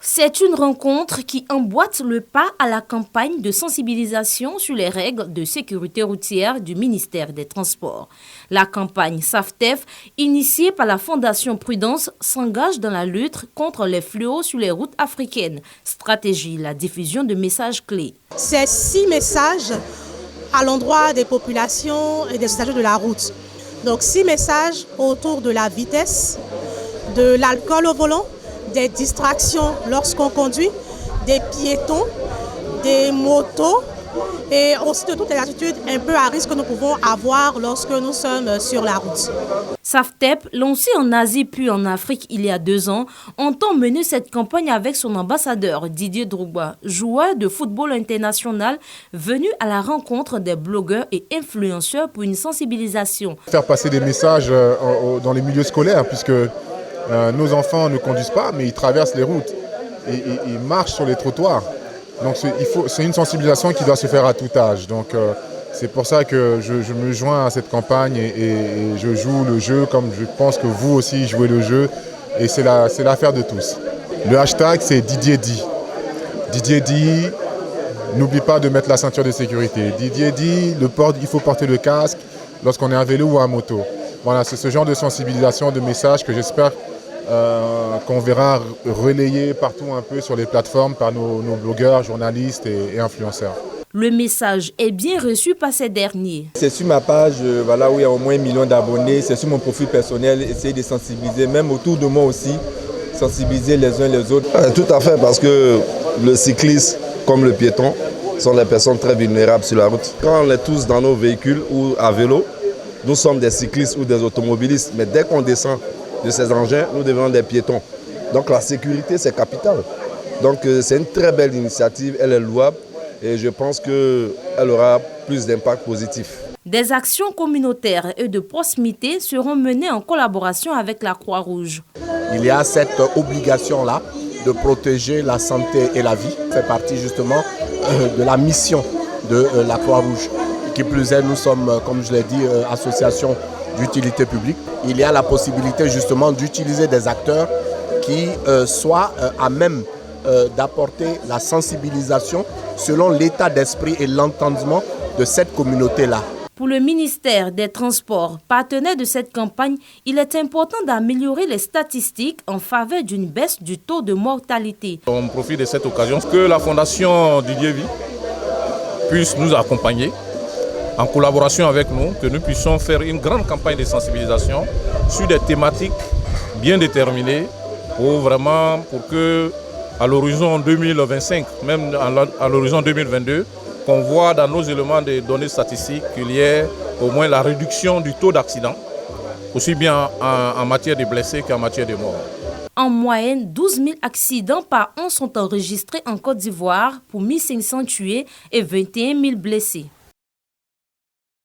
C'est une rencontre qui emboîte le pas à la campagne de sensibilisation sur les règles de sécurité routière du ministère des Transports. La campagne SAFTEF, initiée par la Fondation Prudence, s'engage dans la lutte contre les fléaux sur les routes africaines. Stratégie, la diffusion de messages clés. C'est 6 messages à l'endroit des populations et des usagers de la route. Donc 6 messages autour de la vitesse, de l'alcool au volant, des distractions lorsqu'on conduit, des piétons, des motos et aussi de toutes les attitudes un peu à risque que nous pouvons avoir lorsque nous sommes sur la route. SAFTEP, lancé en Asie puis en Afrique il y a 2 ans, entend mener cette campagne avec son ambassadeur Didier Drogba, joueur de football international venu à la rencontre des blogueurs et influenceurs pour une sensibilisation. Faire passer des messages dans les milieux scolaires puisque nos enfants ne conduisent pas mais ils traversent les routes et ils marchent sur les trottoirs. Donc c'est une sensibilisation qui doit se faire à tout âge. Donc c'est pour ça que je me joins à cette campagne et je joue le jeu comme je pense que vous aussi jouez le jeu. Et c'est l'affaire de tous. Le hashtag c'est Didier dit. Didier dit, n'oublie pas de mettre la ceinture de sécurité. Didier dit, il faut porter le casque lorsqu'on est à vélo ou à moto. Voilà, c'est ce genre de sensibilisation, de message que j'espère qu'on verra relayé partout un peu sur les plateformes par nos blogueurs, journalistes et influenceurs. Le message est bien reçu par ces derniers. C'est sur ma page voilà, où il y a au moins 1 million d'abonnés, c'est sur mon profil personnel, essayer de sensibiliser, même autour de moi aussi, sensibiliser les uns les autres. Tout à fait, parce que le cycliste comme le piéton sont des personnes très vulnérables sur la route. Quand on est tous dans nos véhicules ou à vélo, nous sommes des cyclistes ou des automobilistes, mais dès qu'on descend de ces engins, nous devenons des piétons. Donc la sécurité, c'est capital. Donc c'est une très belle initiative, elle est louable et je pense qu'elle aura plus d'impact positif. Des actions communautaires et de proximité seront menées en collaboration avec la Croix-Rouge. Il y a cette obligation-là de protéger la santé et la vie. Ça fait partie justement de la mission de la Croix-Rouge. Qui plus est, nous sommes, comme je l'ai dit, association d'utilité publique. Il y a la possibilité justement d'utiliser des acteurs qui soient à même d'apporter la sensibilisation selon l'état d'esprit et l'entendement de cette communauté-là. Pour le ministère des Transports, partenaire de cette campagne, il est important d'améliorer les statistiques en faveur d'une baisse du taux de mortalité. On profite de cette occasion que la Fondation Didier Vie puisse nous accompagner en collaboration avec nous, que nous puissions faire une grande campagne de sensibilisation sur des thématiques bien déterminées pour que à l'horizon 2025, même à l'horizon 2022, qu'on voit dans nos éléments de données statistiques qu'il y ait au moins la réduction du taux d'accident, aussi bien en matière de blessés qu'en matière de morts. En moyenne, 12 000 accidents par an sont enregistrés en Côte d'Ivoire pour 1 500 tués et 21 000 blessés.